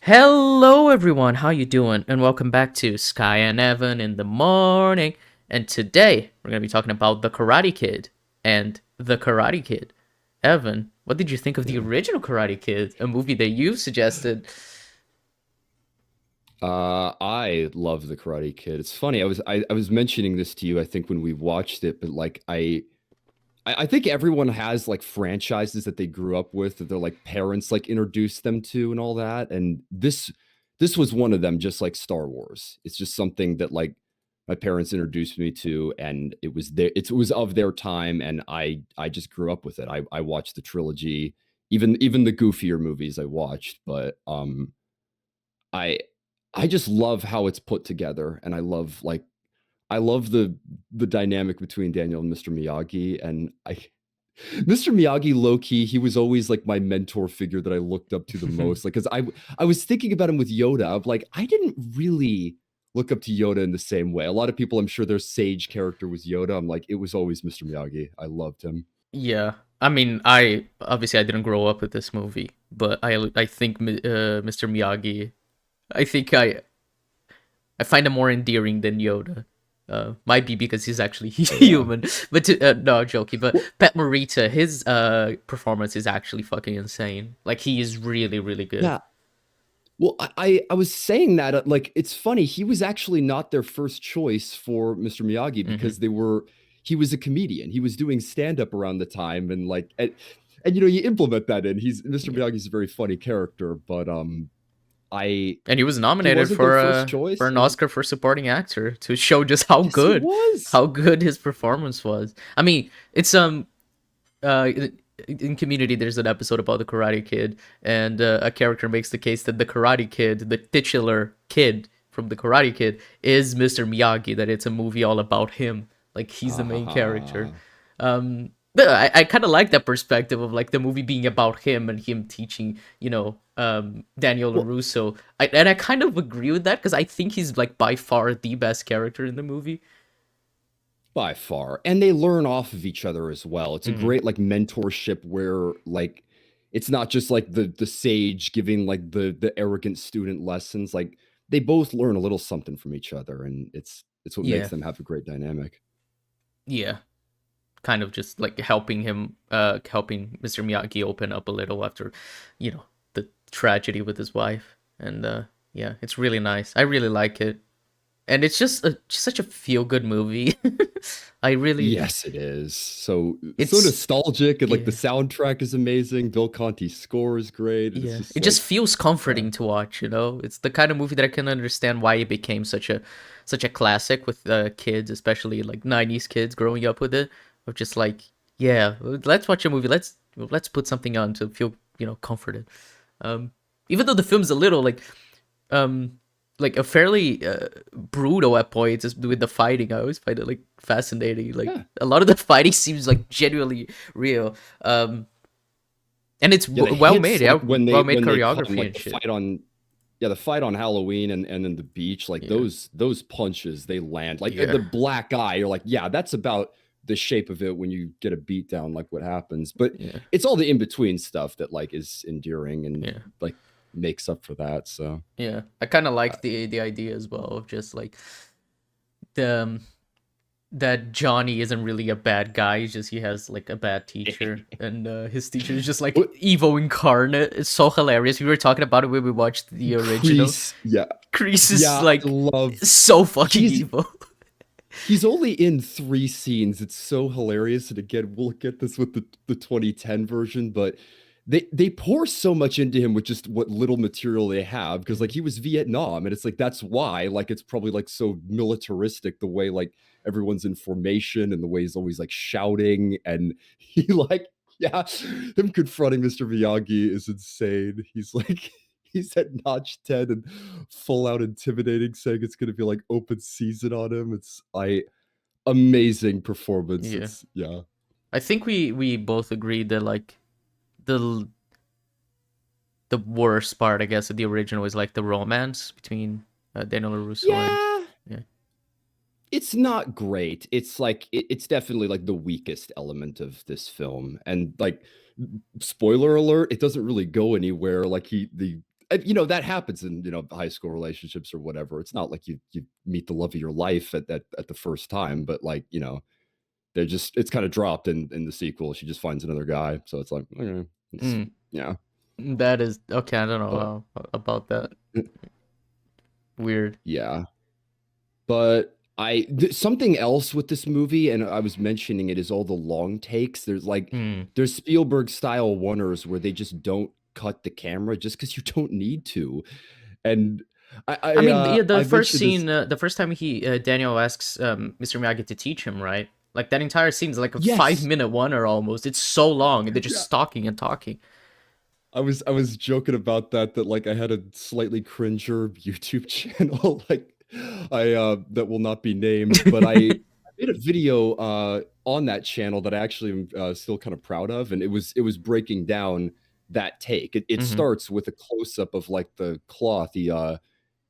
Hello everyone, how you doing? And welcome back to Skye and Evan in the morning. And today we're gonna be talking about The Karate Kid and The Karate Kid. Evan, what did you think of the Yeah. original Karate Kid, a movie that you suggested? I love the Karate Kid. It's funny. I was mentioning this to you, I think, when we watched it, but like I think everyone has like franchises that they grew up with that their like parents like introduced them to and all that. And this was one of them, just like Star Wars. It's just something that like my parents introduced me to, and it was of their time, and I just grew up with it. I watched the trilogy, even the goofier movies I watched, but I I just love how it's put together, and I love the dynamic between Daniel and Mr. Miyagi, and I Mr. Miyagi, low key, he was always like my mentor figure that I looked up to the most. Like, because I was thinking about him with Yoda. Of like, I didn't really look up to Yoda in the same way. A lot of people, I'm sure, their sage character was Yoda. I'm like, it was always Mr. Miyagi. I loved him. Yeah, I mean, I obviously I didn't grow up with this movie, but I think Mr. Miyagi, I think I find him more endearing than Yoda. Might be because he's actually Yeah. human, but no, joking. But Pat Morita, his performance is actually fucking insane. Like he is really, really good. Yeah. Well, I was saying that like it's funny. He was actually not their first choice for Mr. Miyagi Hmm. because he was a comedian. He was doing stand up around the time, and like and you know you implement that in. He's Mr. Yeah, Miyagi's a very funny character, but I and he was he nominated wasn't their first for choice. an And Oscar for supporting actor to show just yes, he was. how good his performance was. I mean, it's uh in Community there's an episode about the Karate Kid, and a character makes the case that the Karate Kid, the titular kid from the Karate Kid, is Mr. Miyagi, that it's a movie all about him, like he's the main character. Ah, But I kind of like that perspective of like the movie being about him and him teaching, Daniel well, LaRusso. And I kind of agree with that because I think he's like by far the best character in the movie. by far. And they learn off of each other as well. It's a Hmm. great like mentorship where like it's not just like the sage giving like the arrogant student lessons. Like they both learn a little something from each other, and it's what makes Yeah, them have a great dynamic. yeah. Kind of just like helping Mr. Miyagi open up a little after, the tragedy with his wife. And yeah, it's really nice. I really like it. And it's just such a feel good movie. I really Yes, it is. So it's nostalgic, and like the yeah. soundtrack is amazing. Bill Conti's score is great. And it's Yeah. just It just like feels yeah. comforting to watch, you know? It's the kind of movie that I can understand why it became such a classic with kids, especially like 90s kids growing up with it. Of just like, yeah, let's watch a movie. Let's put something on to feel, comforted. Um Even though the film's a little um like a fairly brutal at points with the fighting. I always find it like fascinating. Like Yeah. a lot of the fighting seems like genuinely real. And it's Yeah, the well hits made. Yeah, like well made when they come, choreography like and the shit. fight on yeah, the fight on Halloween and then the beach, like Yeah, those punches they land. Like yeah, the black eye, you're like, yeah, that's about the shape of it when you get a beat down, like what happens. But yeah, it's all the in-between stuff that like is endearing and yeah, like makes up for that. So yeah. I kind of uh, like the idea as well of just like the that Johnny isn't really a bad guy. He's just he has like a bad teacher, and his teacher is just like what evil incarnate. It's so hilarious. We were talking about it when we watched the original. Crease, yeah. Chris is Yeah, I like love so fucking he's evil. he's only in 3 scenes. It's so hilarious. And again, we'll get this with the 2010 version, but they pour so much into him with just what little material they have because like Mhm. he was Vietnam, and it's like that's why like it's probably like so militaristic the way like everyone's in formation and the way he's always like shouting, and he like yeah, him confronting Mr. Miyagi is insane. He's like he's at notch 10 and full out intimidating, saying it's going to be like open season on him. It's I amazing performance. Yeah, It's yeah. I think we both agreed that like the the worst part, I guess, of the original is like the romance between Daniel LaRusso and Yeah, yeah, it's not great. It's like it's definitely like the weakest element of this film. And like spoiler alert, it doesn't really go anywhere. Like he the you know, that happens in, you know, high school relationships or whatever. It's not like you meet the love of your life at the first time, but like, you know, they're just it's kind of dropped in the sequel. She just finds another guy, so it's like, okay, it's Mm, yeah, that is okay. I don't but know about that. Weird. yeah. But something else with this movie, and I was mentioning it, is all the long takes. Mm. There's Spielberg style oneers where they just don't cut the camera just because you don't need to. And I mean, yeah, the I first mentioned this. scene, the first time he Daniel asks Mr. Miyagi to teach him, right? Like that entire scene is like a five Yes, minute one or almost. It's so long, and they're yeah. just talking and talking. I was joking about that like I had a slightly cringer YouTube channel like I that will not be named, but I made a video on that channel that I actually am still kind of proud of, and it was breaking down that take. It Hmm. starts with a close up of like the cloth he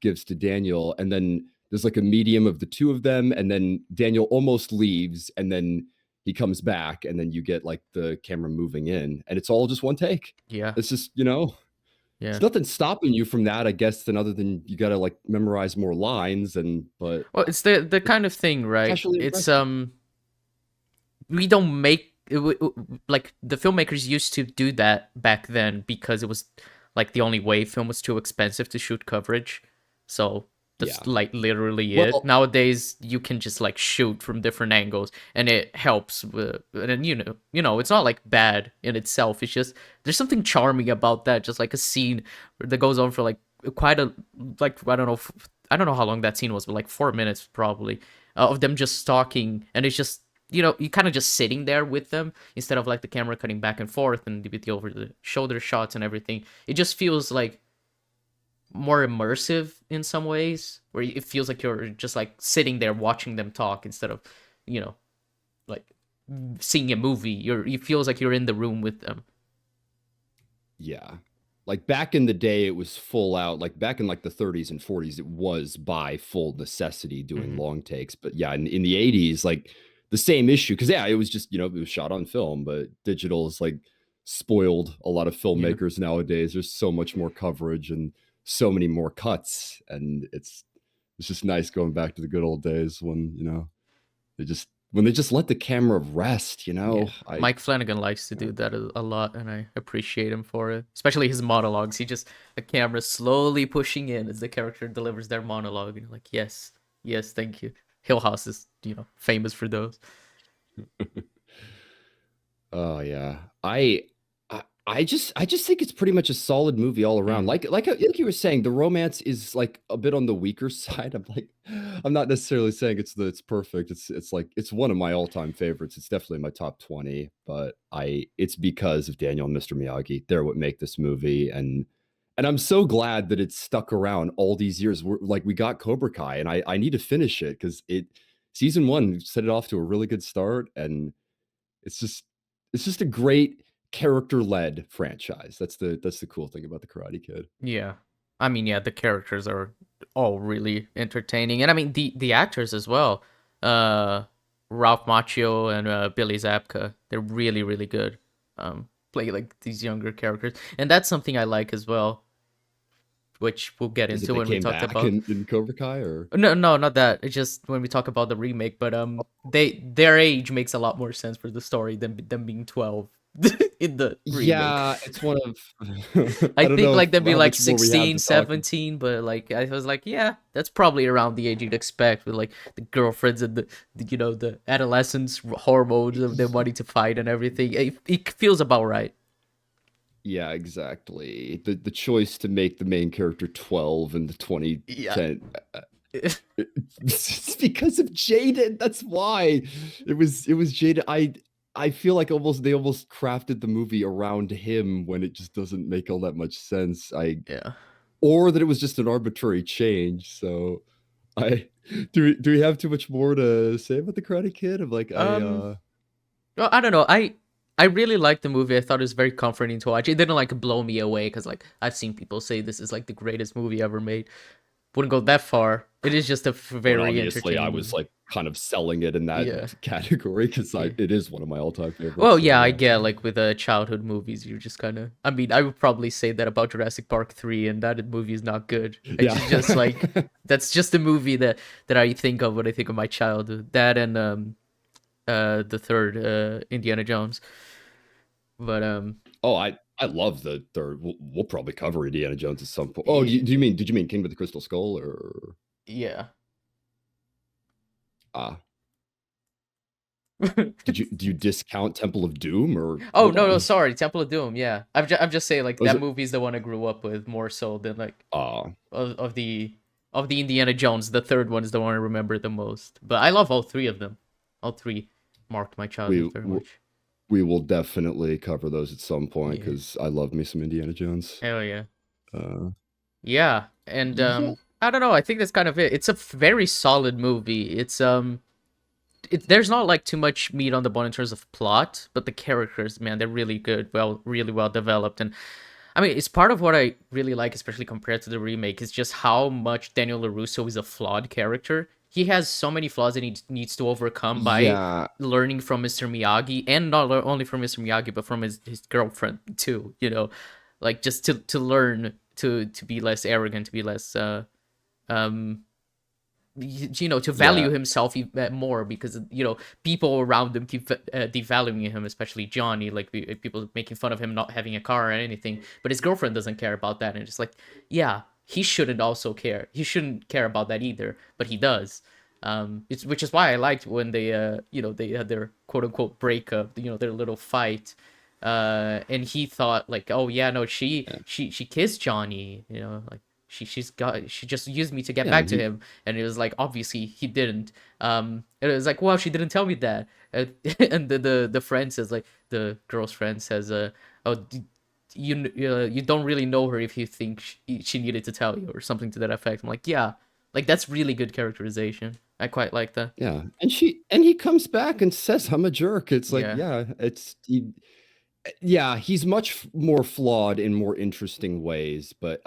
gives to Daniel, and then there's like a medium of the two of them, and then Daniel almost leaves, and then he comes back, and then you get like the camera moving in, and it's all just one take. Yeah, It's just, you know, yeah. it's nothing stopping you from that, I guess, than other than you got to like memorize more lines, and but Well, it's the it's kind of thing, right? actually It's impressive. we don't make like the filmmakers used to do that back then because it was like the only way. Film was too expensive to shoot coverage, so that's Yeah. like literally it. Well, Nowadays you can just like shoot from different angles and it helps with, and you know it's not like bad in itself. It's just there's something charming about that, just like a scene that goes on for like quite a like I don't know how long that scene was, but like 4 minutes probably, of them just talking, and it's just you kind of just sitting there with them instead of like the camera cutting back and forth and with the over the shoulder shots and everything. It just feels like more immersive in some ways, where it feels like you're just like sitting there watching them talk instead of, you know, like seeing a movie. It feels like you're in the room with them. yeah. Like back in the day, it was full out. Like back in like the 30s and 40s, it was by full necessity doing Hmm. long takes. But yeah, in the 80s, like the same issue. Because yeah, it was just, you know, it was shot on film, but digital is like spoiled a lot of Yeah. filmmakers nowadays. There's so much more coverage and so many more cuts. And it's just nice going back to the good old days when, you know, when they just let the camera rest, you Yeah, know. Mike Flanagan likes to do that a lot, and I appreciate him for it. Especially his monologues. He just the camera slowly pushing in as the character delivers their monologue, and you're like, yes, yes, thank you. Hill House is famous for those. Oh yeah. I just think it's pretty much a solid movie all around. Mm, Like you were saying, the romance is like a bit on the weaker side. I'm not necessarily saying it's perfect. It's like it's one of my all-time favorites. It's definitely my top 20, but I it's because of Daniel and Mr. Miyagi. They're what make this movie, and I'm so glad that it's stuck around all these years. Like we got Cobra Kai, and I need to finish it because it season one set it off to a really good start, and it's just it's just a great character-led franchise. That's the cool thing about the Karate Kid. yeah, I mean, yeah, the characters are all really entertaining, and I mean the actors as well. Uh, Ralph Macchio and Billy Zabka, they're really really good. Play like these younger characters, and that's something I like as well, which we'll get Is it into they when we came talk back about. in Cobra Kai or No, no, not that. It's just when we talk about the remake, but their age makes a lot more sense for the story than them being 12 in the remake. yeah, it's one of I I don't think know like them being how like much more we have 16, to talk. 17, but like I was like, yeah, that's probably around the age you'd expect with like the girlfriends and the adolescence hormones of them wanting to fight and everything. It feels about right. Yeah, exactly. The choice to make the main character 12 in the Yeah. 2010 it's because of Jaden. That's why it was Jaden. I feel like almost they almost crafted the movie around him when it just doesn't make all that much sense. I Yeah. or that it was just an arbitrary change. So I do we have too much more to say about the Karate Kid? Of like Um Well, I don't know. I really liked the movie. I thought it was very comforting to watch. It didn't like blow me away because like I've seen people say this is like the greatest movie ever made. Wouldn't go that far. It is just a when very obviously I entertaining was movie. like kind of selling it in that Yeah. category because Yeah. it is one of my all-time Well, favorites. So yeah, I yeah. get like with childhood movies, you just kind of. I mean, I would probably say that about Jurassic Park 3, and that movie is not good. It's Yeah. just like that's just a movie that I think of when I think of my childhood. That and the third Indiana Jones. But Oh, I love the third. We'll probably cover Indiana Jones at some point. Oh, yeah, did you mean King with the Crystal Skull or yeah. ah? Do you discount Temple of Doom or Oh hold no, no, on? sorry, Temple of Doom. Yeah, I'm just saying like Was that it movie's the one I grew up with more so than like ah? of the Indiana Jones. The third one is the one I remember the most. But I love all three of them. All three marked my childhood we very much. we will definitely cover those at some point Yeah. because I love me some Indiana Jones. Hell yeah. Uh, Yeah, and yeah, I don't know. I think that's kind of it. It's a very solid movie. There's not like too much meat on the bone in terms of plot, but the characters, man, they're really good, really well developed, and I mean, it's part of what I really like, especially compared to the remake, is just how much Daniel LaRusso is a flawed character. He has so many flaws that he needs to overcome by yeah, learning from Mr. Miyagi, and not only from Mr. Miyagi, but from his girlfriend too. Like just to learn to be less arrogant, to be less um to value yeah, himself more, because people around him keep devaluing him, especially Johnny, like people making fun of him not having a car or anything, but his girlfriend doesn't care about that, and it's like, yeah, he shouldn't care about that either, but he does. Which is why I liked when they had their quote unquote breakup, their little fight, and he thought like, oh yeah, no, yeah, she kissed Johnny, like she just used me to get yeah. back to him, and it was like, obviously he didn't. And it was like, well, she didn't tell me that. And the friend says, like, the girl's friend says, oh, you don't really know her if you think she needed to tell you, or something to that effect. I'm like, yeah, like that's really good characterization. I quite like that. Yeah, and he comes back and says I'm a jerk. It's like, Yeah. yeah, yeah, he's much more flawed in more interesting ways, but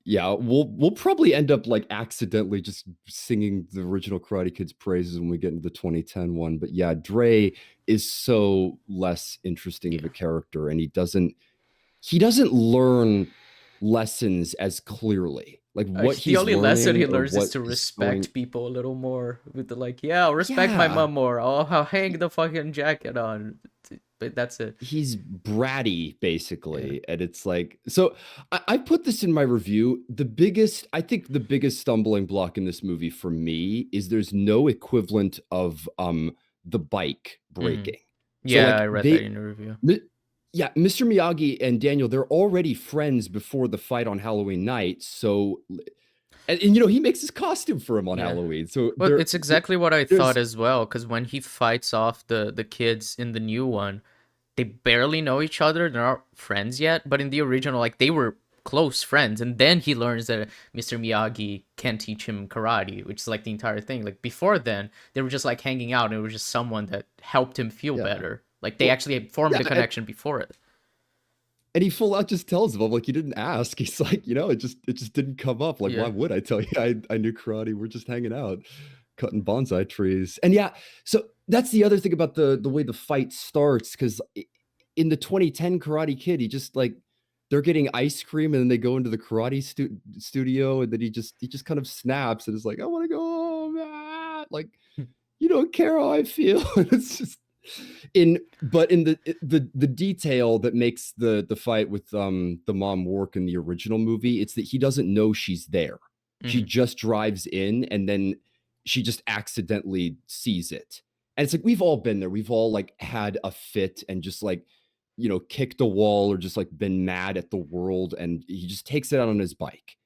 yeah, we'll probably end up like accidentally just singing the original Karate Kid's praises when we get into the 2010 one. But yeah, Dre is so less interesting of Yeah. a character, and he doesn't learn lessons as clearly. Like what The he's only lesson he learning or learns is what to is going. respect people a little more. With the like, yeah, I'll respect my Yeah, mom more. I'll hang the fucking jacket on. But that's it. he's bratty Yeah. basically, and it's like, so I put this in my review. I think the biggest stumbling block in this movie for me is there's no equivalent of the bike Hmm. breaking. So Yeah, I like read that in the review. yeah, Mr. Miyagi and Daniel, they're already friends before the fight on Halloween night. So and he makes his costume for him on Yeah. Halloween. So Well, it's exactly what I thought there's as well. Because when he fights off the kids in the new one, they barely know each other. They're not friends yet. But in the original, like, they were close friends, and then he learns that Mr. Miyagi can teach him karate, which is like the entire thing. Like, before then, they were just like hanging out, and it was just someone that helped him feel yeah. better. Like, they Well, actually formed yeah, a connection before it. and he full out just tells him, I'm like, you didn't ask. He's like, it just didn't come up. Like, why Yeah. would I tell you? I knew karate. We're just hanging out, cutting bonsai trees. And yeah, so that's the other thing about the way the fight starts, because in the 2010 Karate Kid, he just like they're getting ice cream and then they go into the karate studio, and then he just kind of snaps and is like, I want to go home. Like, you don't care how I feel. It's just in the detail that makes the fight with the mom work in the original movie, it's that he doesn't know she's there. She Hmm. just drives in and then she just accidentally sees it. And it's like we've all been there. We've all like had a fit and just like kicked a wall or just like been mad at the world, and he just takes it out on his bike.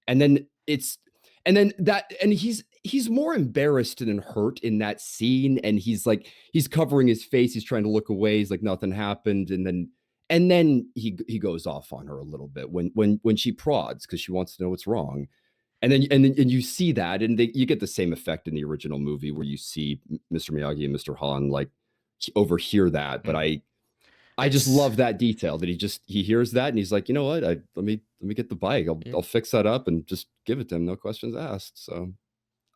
And then it's and then that and he's more embarrassed than hurt in that scene, and he's covering his face, he's trying to look away, he's like nothing happened, and then he goes off on her a little bit when she prods because she wants to know what's wrong. And you see that, and you get the same effect in the original movie where you see Mr. Miyagi and Mr. Han like overhear that. But Hmm. I just It's love that detail that he hears that and he's like, you know what? Let me get the bike. I'll yeah. I'll fix that up and just give it to him, no questions asked. So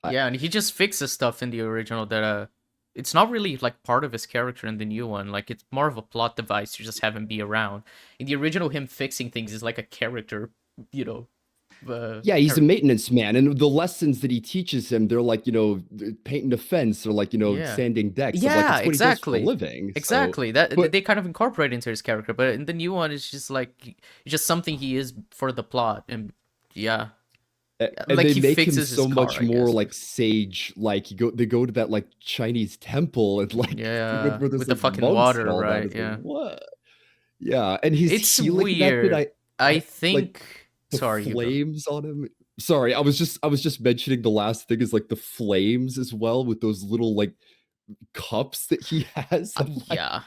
I, Yeah, and he just fixes stuff in the original that it's not really like part of his character in the new one. Like it's more of a plot device to just have him be around. In the original, him fixing things is like a character, you know, yeah, he's a character. maintenance man, and the lessons that he teaches him, they're like, painting a fence or like, Yeah. sanding decks. I'm like, Yeah, it's what he does for a exactly. living. So, Exactly. That but they kind of incorporate into his character, but in the new one it's just like it's just something he is for the plot and yeah. and Like they he make him fixes his so car, much I more guess. like sage. Like they go to that like Chinese temple and like Yeah, where there's with the like fucking monks and water, all that. right? It's like Yeah. what? Yeah, and his It's healing method, weird. I I like think the sorry, you go. flames on him. Sorry, I was just mentioning the last thing is like the flames as well with those little like cups that he has. I'm like, Yeah.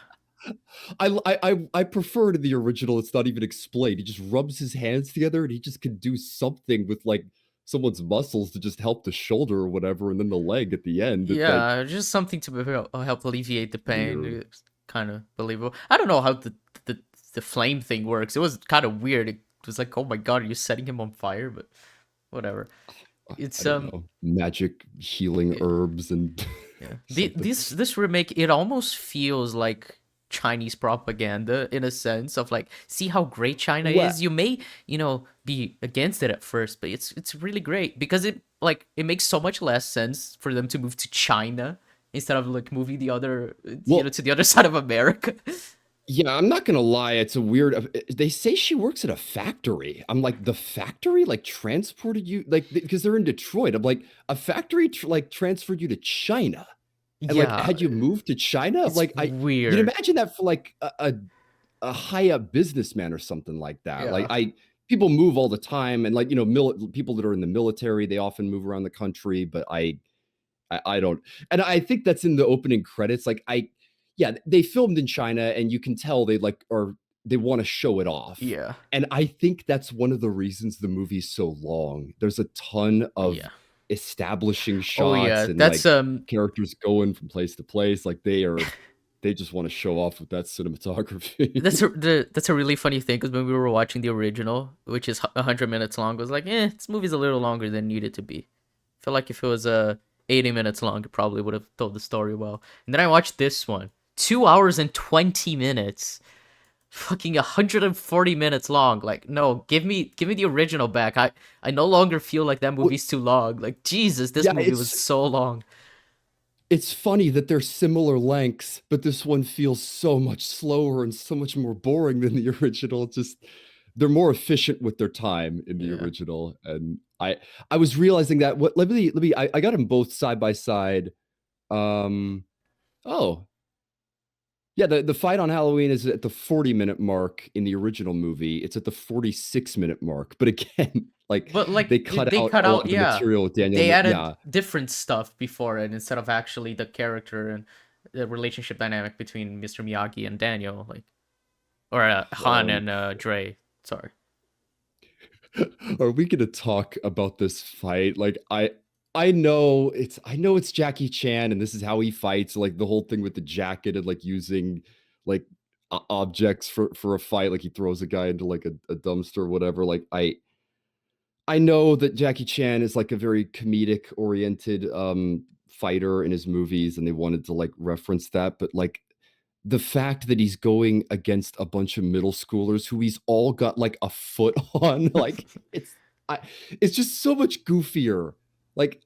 I prefer to the original. It's not even explained. He just rubs his hands together and he just can do something with like someone's muscles to just help the shoulder or whatever, and then the leg at the end. It's like Yeah, just something to help alleviate the pain. weird. It's kind of believable. I don't know how the the flame thing works. It was kind of weird. It was like, "Oh my god, are you setting him on fire?" But whatever. I It's don't know, magic healing yeah. herbs and Yeah. something. This remake it almost feels like Chinese propaganda in a sense of like see how great China Well, is. You may, be against it at first, but it's really great because it makes so much less sense for them to move to China instead of like moving the other well, to the other side of America. yeah, I'm not gonna lie. It's a weird. They say she works at a factory. I'm like, the factory like transported you like because they're in Detroit. I'm like, a factory like transferred you to China, and like Yeah, had you moved to China? I'm it's like, you'd weird. imagine that for like a high up businessman or something like that. Like Yeah. people move all the time, and like people that are in the military, they often move around the country. But I don't, and I think that's in the opening credits. Like yeah, they filmed in China, and you can tell they want to show it off. Yeah. And I think that's one of the reasons the movie's so long. There's a ton of Yeah. establishing Oh shots yeah. and That's like characters going from place to place. Like they just want to show off with that cinematography. That's a really funny thing because when we were watching the original, which is 100 minutes long, it was like, this movie's a little longer than needed to be. I feel like if it was 80 minutes long, it probably would have told the story well. And then I watched this one, 2 hours and 20 minutes, fucking 140 minutes long. Like, no, give me the original back. I no longer feel like that Well, movie's too long. Like Jesus, this yeah, movie was so long. it's funny that they're similar lengths, but this one feels so much slower and so much more boring than the original. Just they're more efficient with their time in the Yeah. original, and I was realizing that. What let me I got them both side by side. Um, oh yeah, the fight on Halloween is at the 40-minute mark in the original movie. It's at the 46-minute mark, but again, like But like they cut they out cut a lot out, of the yeah. material with Daniel. They added Yeah, different stuff before it instead of actually the character and the relationship dynamic between Mr. Miyagi and Daniel, like or Han um, and Dre. Sorry. are we gonna talk about this fight? Like I know it's Jackie Chan and this is how he fights, like the whole thing with the jacket and like using like objects for a fight, like he throws a guy into like a dumpster or whatever. Like I know that Jackie Chan is like a very comedic oriented fighter in his movies and they wanted to like reference that, but like the fact that he's going against a bunch of middle schoolers who he's all got like a foot on, like I, it's just so much goofier. Like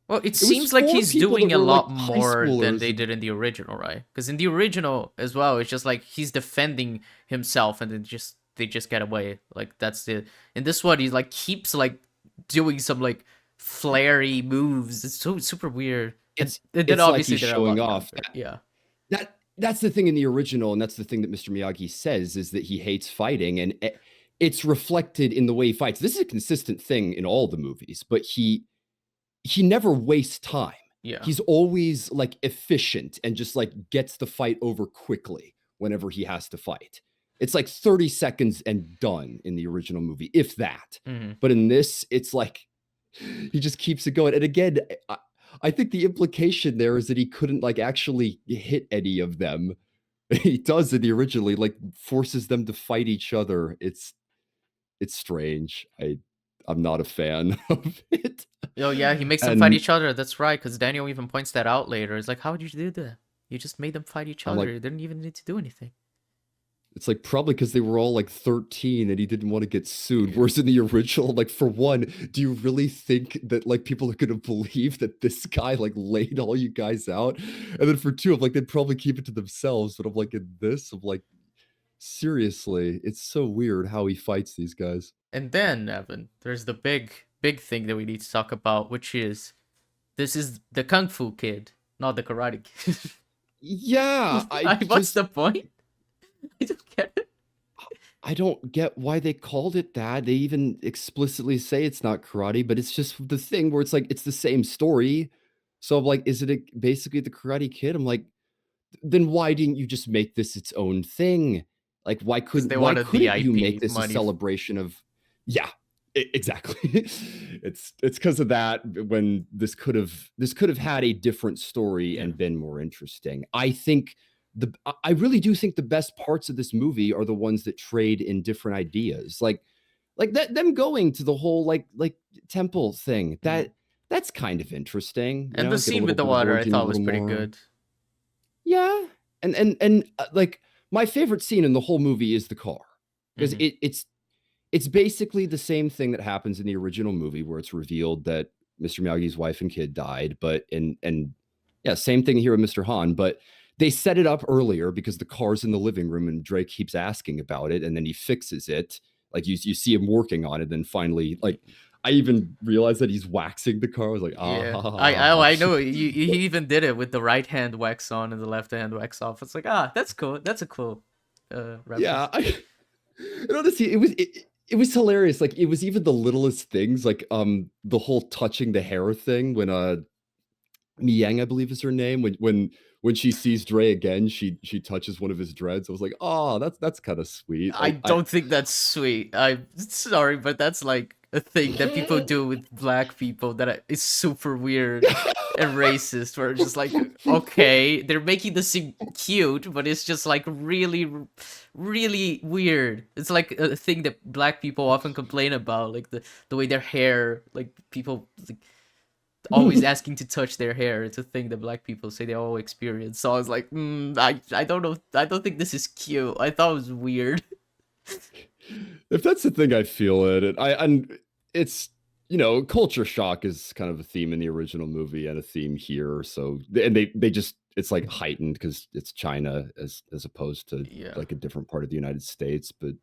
Well, it it was seems like four he's people that doing a were like lot high more than schoolers. they And did in the original, right? Because in the original as well, it's just like he's defending himself, and then just they just get away. Like that's the in this one, he like keeps like doing some like flary moves. It's so super weird. And then it's like obviously he's they're a showing lot off. younger. Yeah. That's the thing in the original, and that's the thing that Mr. Miyagi says is that he hates fighting, and it's reflected in the way he fights. This is a consistent thing in all the movies, but he never wastes time. Yeah. He's always like efficient and just like gets the fight over quickly whenever he has to fight. It's like 30 seconds and done in the original movie, if that. Hmm. But in this, it's like he just keeps it going. And again, I think the implication there is that he couldn't like actually hit any of them. He does in the originally, like forces them to fight each other. It's strange. I'm not a fan of it. Oh yeah, he makes them fight And each other. That's right, because Daniel even points that out later. It's like, how would you do that? You just made them fight each I'm other. like, You didn't even need to do anything. it's like probably because they were all like 13 and he didn't want to get sued. Yeah. Whereas in the original, like for one, do you really think that like people are gonna believe that this guy like laid all you guys out? And then for two, I'm like, they'd probably keep it to themselves. But I'm like, in this, I'm like, seriously, it's so weird how he fights these guys. And then, Evan, there's the big thing that we need to talk about, which is this is the Kung Fu Kid, not the Karate Kid. Yeah, What's the point? I don't get it. I don't get why they called it that. They even explicitly say it's not karate, but it's just the thing where it's like it's the same story. So I'm like, is it basically the Karate Kid? I'm like, then why didn't you just make this its own thing? Like, Because they why wanted the couldn't you make IP this a money. celebration of? Yeah, exactly. It's because of that when this could have had a different story Yeah. and been more interesting. I really do think the best parts of this movie are the ones that trade in different ideas. Like that them going to the whole like temple thing. Mhm. That's kind of interesting, And the get a scene little with the bit of water, I origin, a thought was little pretty more. good. Yeah. And like my favorite scene in the whole movie is the car. Because Hmm. it's basically the same thing that happens in the original movie where it's revealed that Mr. Miyagi's wife and kid died, but and yeah, same thing here with Mr. Han, but they set it up earlier because the car's in the living room and Drake keeps asking about it and then he fixes it. Like you see him working on it, then finally like I even realized that he's waxing the car. I was like, Yeah, ah. I know. He even did it with the right hand wax on and the left hand wax off. It's like, that's cool. That's a cool Yeah, reference. and honestly, it was hilarious. Like it was even the littlest things, like the whole touching the hair thing when Miang, I believe is her name, when she sees Dre again, she touches one of his dreads. I was like, oh, that's kind of sweet. I I don't think that's sweet. I'm sorry, but that's like a thing that people do with black people that is super weird and racist. Where it's just like, okay, they're making this seem cute, but it's just like really, really weird. It's like a thing that black people often complain about, like the way their hair, like people like, always asking to touch their hair. It's a thing that black people say they all experience. So I was like, I don't know. I don't think this is cute. I thought it was weird. if that's the thing, I feel it. And it's culture shock is kind of a theme in the original movie and a theme here. So and they just it's like heightened because it's China as opposed to Yeah. like a different part of the United States. But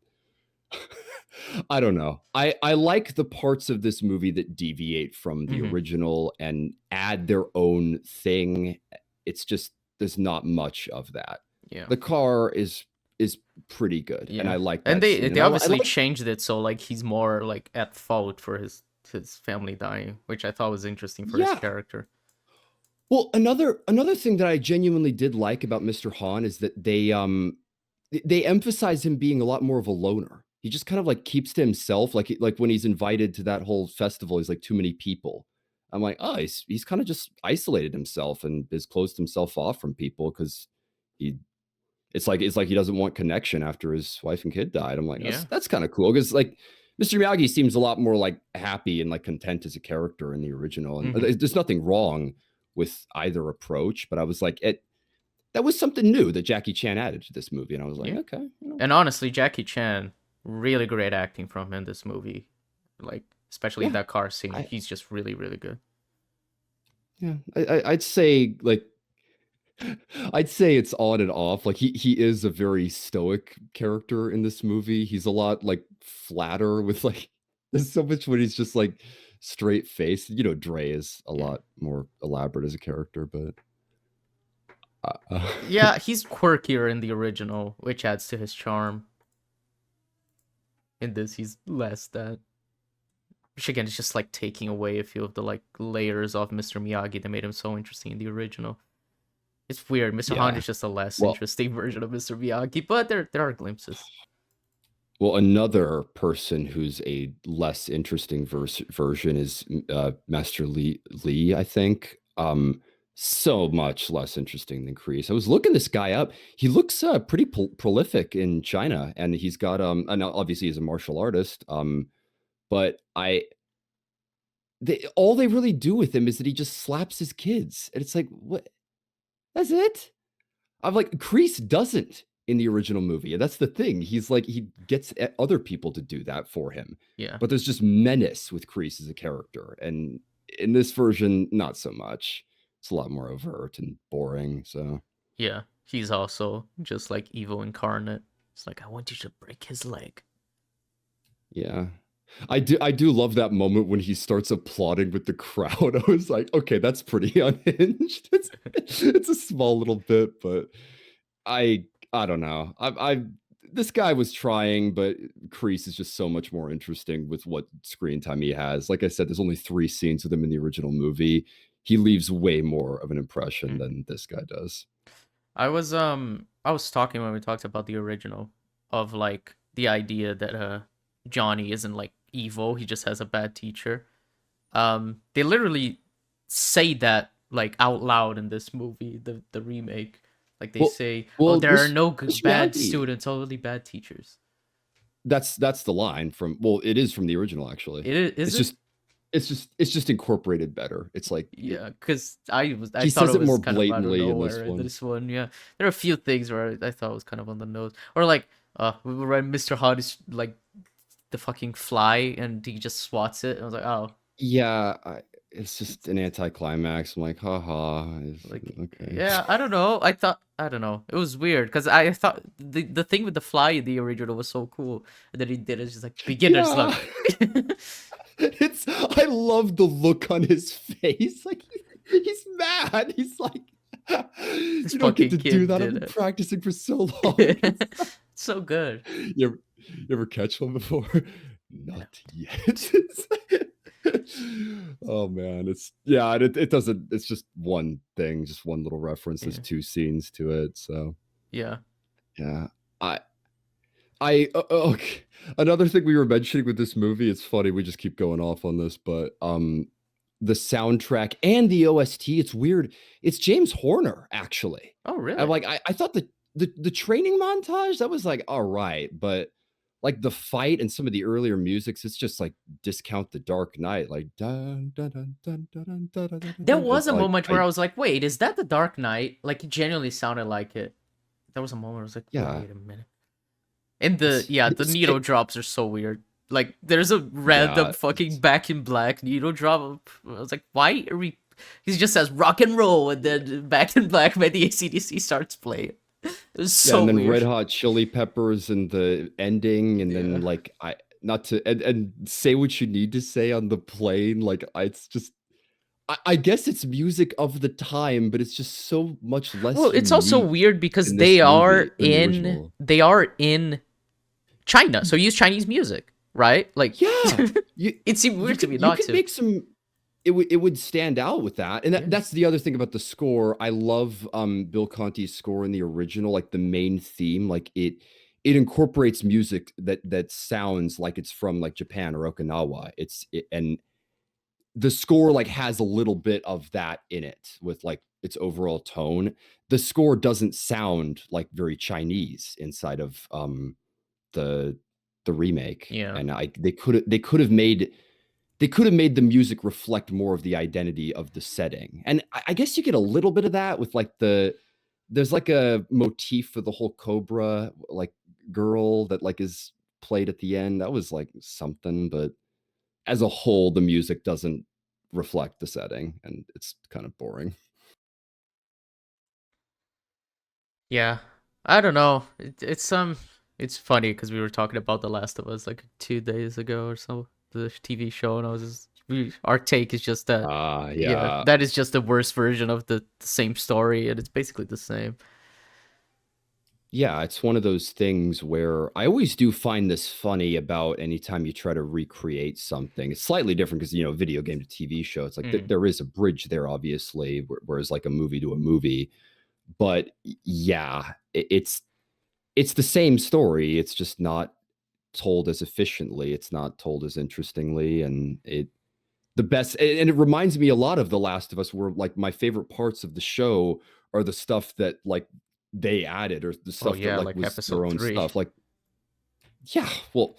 I don't know. I like the parts of this movie that deviate from the Hmm. original and add their own thing. It's just there's not much of that. Yeah. The car is pretty good, and Yeah. I like And that they scene. they And I obviously like changed it so like he's more like at fault for his family dying, which I thought was interesting for his yeah. character. Well, another thing that I genuinely did like about Mr. Han is that they emphasize him being a lot more of a loner. He just kind of like keeps to himself. Like when he's invited to that whole festival, he's like too many people. I'm like, oh, he's kind of just isolated himself and has closed himself off from people because he it's like he doesn't want connection after his wife and kid died. I'm like, Yeah. that's kind of cool because like Mr. Miyagi seems a lot more like happy and like content as a character in the original, and Hmm. there's nothing wrong with either approach. But I was like, that was something new that Jackie Chan added to this movie, and I was like, Yeah. okay, And honestly, Jackie Chan, really great acting from him in this movie. Like especially in yeah, that car scene. I He's just really, really good. yeah, I'd say like I'd say it's on and off. Like he is a very stoic character in this movie. He's a lot like flatter with like there's so much when he's just like straight faced. Dre is a Yeah. lot more elaborate as a character, but uh, Yeah, he's quirkier in the original, which adds to his charm. In this, he's less that. Which again is just like taking away a few of the like layers of Mr. Miyagi that made him so interesting in the original. It's weird. Mr. Han yeah. is just a less Well, interesting version of Mr. Miyagi, but there are glimpses. another person who's a less interesting version is Master Lee, I think. So much less interesting than Kreese. I was looking this guy up. He looks pretty prolific in China, and he's got and obviously he's a martial artist. But all they really do with him is that he just slaps his kids, and it's like, what? That's it. I'm like, Kreese doesn't in the original movie, and that's the thing. He's like, he gets other people to do that for him, Yeah. but there's just menace with Kreese as a character, and in this version, not so much. It's a lot more overt and boring. So Yeah. He's also just like evil incarnate. It's like, I want you to break his leg. yeah, I do love that moment when he starts applauding with the crowd. I was like, okay, that's pretty unhinged. It's a small little bit, but I I don't know. I this guy was trying, but Kreese is just so much more interesting with what screen time he has. Like I said, there's only 3 scenes with him in the original movie. He leaves way more of an impression Mm. than this guy does. I was talking when we talked about the original of like the idea that Johnny isn't like evil, he just has a bad teacher. They literally say that like out loud in this movie, the remake. Like they Well, say, "Oh, well, there are no bad Christianity. students, only bad teachers." That's the line from. Well, it is from the original actually. Is It's it? just it's just incorporated better. It's like Yeah, because I he thought says it it was more kind of out of blatantly in nowhere this in one. this one. Yeah, there are a few things where I thought was kind of on the nose, or like when Mr. Hot is like the fucking fly and he just swats it. I was like, oh, Yeah, it's just an anticlimax. I'm like, haha. like Okay. yeah, I don't know. I don't know. It was weird because I thought the thing with the fly in the original was so cool, and then he did it just like beginner's Yeah. luck. I love the look on his face. Like he's mad. He's like, This you don't get fucking to do kid that. I've did been it. practicing for so long. It's so good. You ever catch one before? Yeah. Not yet. Oh man, it doesn't. It's just one thing, just one little reference. There's Yeah. 2 scenes to it, so Yeah. yeah. I okay. Another thing we were mentioning with this movie, it's funny, we just keep going off on this, but the soundtrack and the OST, it's weird. It's James Horner, actually. Oh, I'm really? like, I thought the training montage, that was like all right, but like the fight and some of the earlier musics, it's just like Discount the Dark Knight, like dun dun dun dun dun dun dun dun dun dun. There Dun. was It's a like moment where I was like, wait, is that the Dark Knight? Like, it genuinely sounded like it. There was a moment where I was like, yeah, wait a minute. And it's the it's needle drops are so weird. Like, there's a random yeah, fucking Back in Black needle drop. I was like, why are we. He just says rock and roll, and then Back in Black by the ACDC starts playing. It was Yeah, so and then Red weird. Hot Chili Peppers and the ending, and then Yeah. like I not to and say what you need to say on the plane. Like it's just I guess it's music of the time, but it's just so much less Well, it's also unique weird because in this movie than the original. they are in China, so use Chinese music, right? Like, Yeah, you it seemed you weird to could me you not could to. make some. It would stand out with that, and Yeah. that's the other thing about the score. I love Bill Conti's score in the original, like the main theme, like it incorporates music that sounds like it's from like Japan or Okinawa. And the score like has a little bit of that in it with like its overall tone. The score doesn't sound like very Chinese inside of the the remake, Yeah. and I they could have made the music reflect more of the identity of the setting. And I guess you get a little bit of that with like there's like a motif for the whole Cobra like girl that like is played at the end. That was like something, but as a whole, the music doesn't reflect the setting and it's kind of boring. Yeah. I don't know. It's funny because we were talking about The Last of Us like 2 days ago or so, the TV show, and I was just our take is just that yeah, Yeah. that is just the worst version of the same story, and it's basically the same. Yeah, it's one of those things where I always do find this funny about anytime you try to recreate something. It's slightly different because, video game to TV show, it's like Mm. there is a bridge there, obviously, whereas like a movie to a movie. But yeah, it's the same story. It's just not told as efficiently. It's not told as interestingly, and and it reminds me a lot of The Last of Us, where like my favorite parts of the show are the stuff that like they added or the Oh stuff that yeah, like like was their episode own 3. stuff. Like, yeah, well,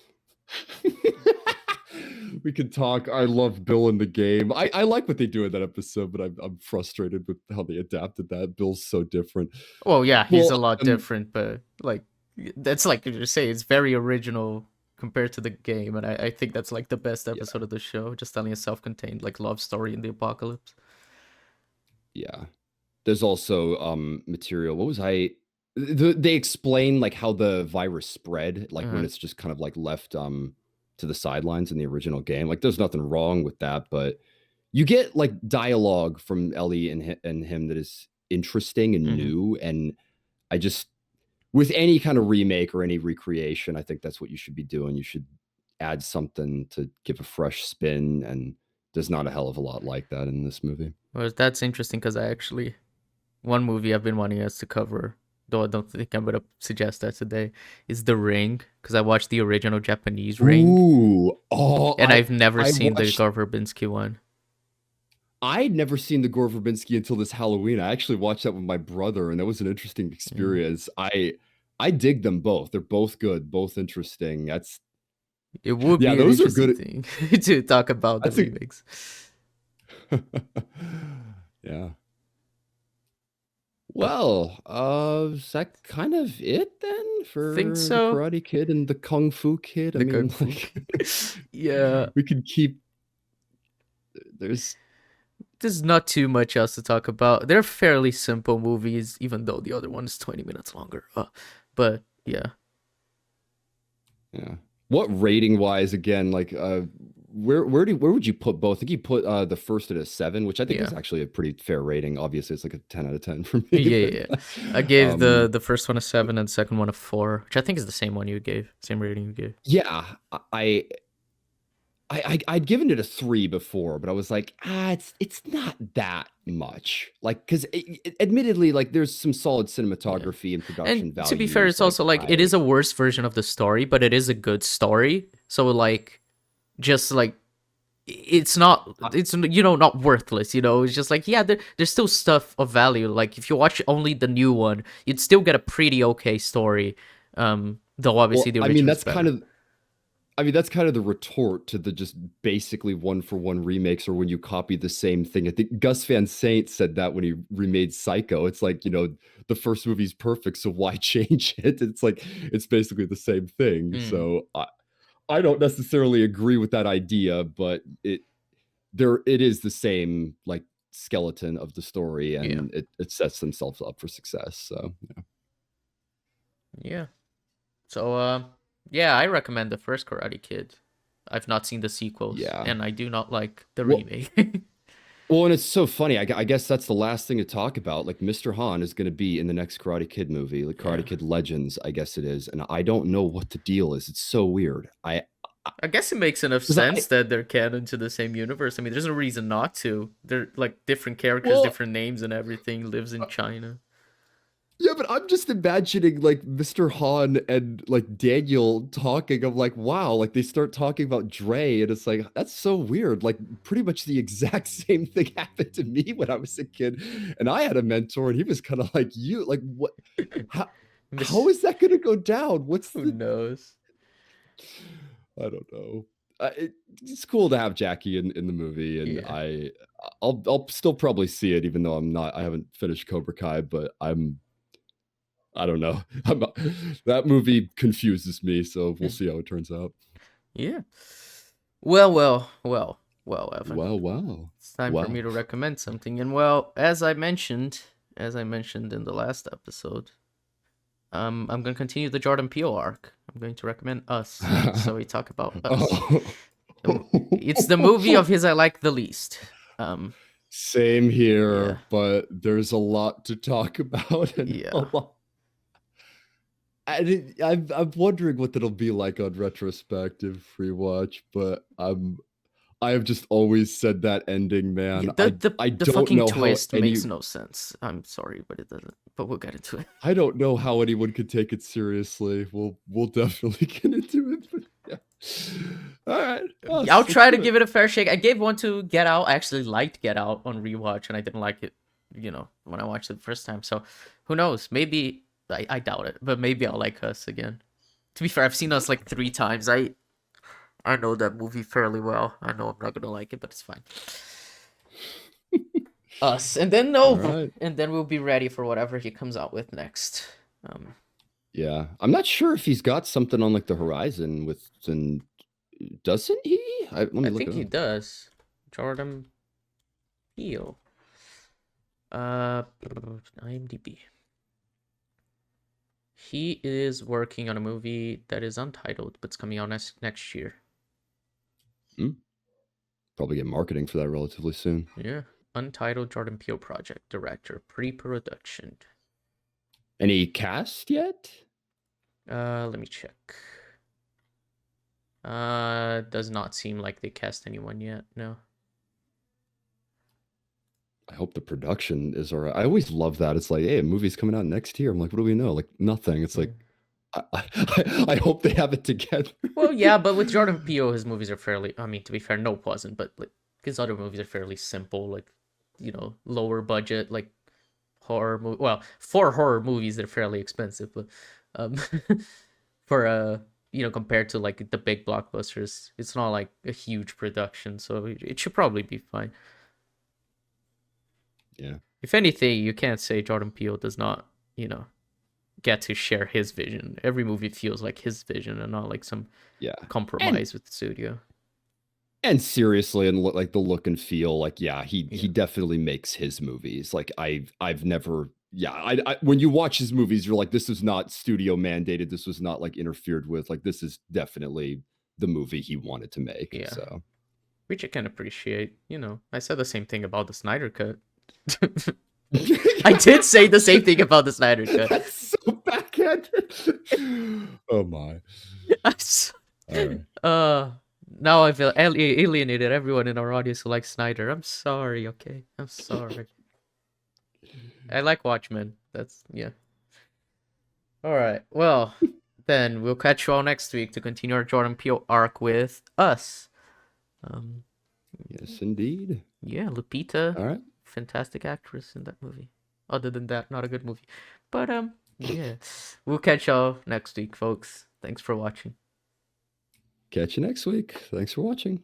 we can talk. I love Bill in the game. I like what they do in that episode, but I'm frustrated with how they adapted that. Bill's so different. Well, yeah, he's Well, a lot different, but like that's like you say, it's very original compared to the game, and I think that's like the best yeah, episode of the show, just telling a self-contained like love story in the apocalypse. yeah. There's also material. What was I? They explain like how the virus spread, like when Uh-huh. it's just kind of like left to the sidelines in the original game. Like there's nothing wrong with that, but you get like dialogue from Ellie and him that is interesting and Mm-hmm. new. And I just with any kind of remake or any recreation, I think that's what you should be doing. You should add something to give a fresh spin, and there's not a hell of a lot like that in this movie. Well, that's interesting because I actually one movie I've been wanting us to cover, though I don't think I'm gonna suggest that today, is The Ring because I watched the original Japanese Ring, Ooh, oh, and I've never I seen the watched. Gore Verbinski one. I'd never seen the Gore Verbinski until this Halloween. I actually watched that with my brother, and that was an interesting Yeah. experience. I dig them both. They're both good, both interesting. That's It would yeah, be an those are interesting good. thing to talk about the That's a remakes. yeah. Well, is that kind of it then Think for the so. Karate Kid and the Kung Fu Kid? I The Kung mean, Fu. like, Yeah, we could keep. There's there's not too much else to talk about. They're fairly simple movies, even though the other one is 20 minutes longer. But yeah, yeah. What rating wise again? Like, where would you put both? I think you put the first at a 7, which I think yeah, is actually a pretty fair rating. Obviously, it's like a 10 out of 10 for me. yeah, yeah, But yeah. I gave um, the first one a 7 and the second one a 4, which I think is the same one you gave, same rating you gave. yeah, I'd given it a 3 before, but I was like, it's not that much. Like, because admittedly, like there's some solid Yeah. cinematography and And production to be fair, values. it's also Like like it is a worse version of the story, but it is a good story. So like just like it's not I it's not worthless, it's just like yeah, there's still stuff of value. Like if you watch only the new one, you'd still get a pretty okay story. Though obviously well, the I mean original's that's kind better. of I mean, that's kind of the retort to the just basically one for one remakes or when you copy the same thing. I think Gus Van Sant said that when he remade Psycho. It's like, the first movie's perfect, so why change it? It's like it's basically the same thing. Mm, So I don't necessarily agree with that idea, but it is the same like skeleton of the story, yeah. and it sets themselves up for success. So Yeah. So yeah, I recommend the first Karate Kid. I've not seen the sequels, yeah. and I do not like the Well, remake. Well, and it's so funny. I guess that's the last thing to talk about. Like Mr. Han is going to be in the next Karate Kid movie, like Yeah. Karate Kid Legends, I guess it is. And I don't know what the deal is. It's so weird. I guess it makes enough Because sense that they're canon to the same universe. I mean, there's no reason not to. They're like different characters, well, different names, and everything. Lives in uh, China. yeah, but I'm just imagining like Mr. Han and like Daniel talking. I'm like, wow, like they start talking about Dre, and it's like that's so weird. Like pretty much the exact same thing happened to me when I was a kid, and I had a mentor, and he was kind of like you. Like what? How Miss, how is that going to go down? What's who the knows? I don't know. It's cool to have Jackie in the movie, and Yeah. I'll still probably see it, even though I haven't finished Cobra Kai, but I don't know. That movie confuses me, so we'll see how it turns out. Yeah. Well, Evan. Wow, wow, It's time for me wow. to recommend something. And well, as I mentioned in the last episode, I'm gonna continue the Jordan Peele arc. I'm going to recommend Us. So we talk about Us. Oh. It's the movie of his I like the least. Um, Same yeah, here, but there's a lot to talk about and a yeah. lot. I'm wondering what that'll be like on retrospective rewatch, but I have just always said that ending, Yeah, man. the the I the don't fucking know how twist any makes no sense. I'm sorry, but it doesn't. But we'll get into it. I don't know how anyone could take it seriously. We'll definitely get into it, but yeah. All right, I'll us. Let's try to do it. give it a fair shake. I gave one to Get Out. I actually liked Get Out on rewatch, and I didn't like it, when I watched it the first time. So who knows? Maybe I doubt it, but maybe I'll like Us again. To be fair, I've seen Us like 3 times. I I know that movie fairly well. I know I'm not gonna like it, but it's fine. Us, and then All no, right. and then we'll be ready for whatever he comes out with next. Um, Yeah. I'm not sure if he's got something on like the horizon with and doesn't he? Let me I look think it he up. does. Jordan Peele. Uh, IMDb. He is working on a movie that is untitled, but it's coming out next year. Hmm? Probably get marketing for that relatively soon. Yeah, untitled Jordan Peele project, director, pre-production. Any cast yet? Let me check. Does not seem like they cast anyone yet. No. I hope the production is all right. I always love that. It's like, hey, a movie's coming out next year. I'm like, what do we know? Like nothing. It's like, Mm. I hope they have it together. Well, yeah, but with Jordan Peele, his movies are fairly. I mean, to be fair, Nope wasn't, but like his other movies are fairly simple, like lower budget, like horror movie. Well, for horror movies, they're fairly expensive, but um, for compared to like the big blockbusters, it's not like a huge production, so it should probably be fine. Yeah. If anything, you can't say Jordan Peele does not, get to share his vision. Every movie feels like his vision and not like some Yeah. And compromise with the studio. seriously, and like the look and feel, like yeah, he Yeah, definitely makes his movies. Like I've never yeah, when you watch his movies, you're like, this is not studio mandated. This was not like interfered with. Like this is definitely the movie he wanted to make. yeah. So Which I can appreciate. I said the same thing about the Snyder Cut. I did that's say the same thing about the Snyder Cut. so backhanded. Oh my. I'm so- All right. uh, now I feel alienated everyone in our audience who likes Snyder. I'm sorry, okay? I'm sorry. I like Watchmen. That's, yeah. All right. Well, then we'll catch you all next week to continue our Jordan Peele arc with Us. Um, Yes, indeed. yeah, Lupita, All right. fantastic actress in that movie. Other than that, not a good movie. But yeah, we'll catch y'all next week, folks. Thanks for watching. Catch you next week. Thanks for watching.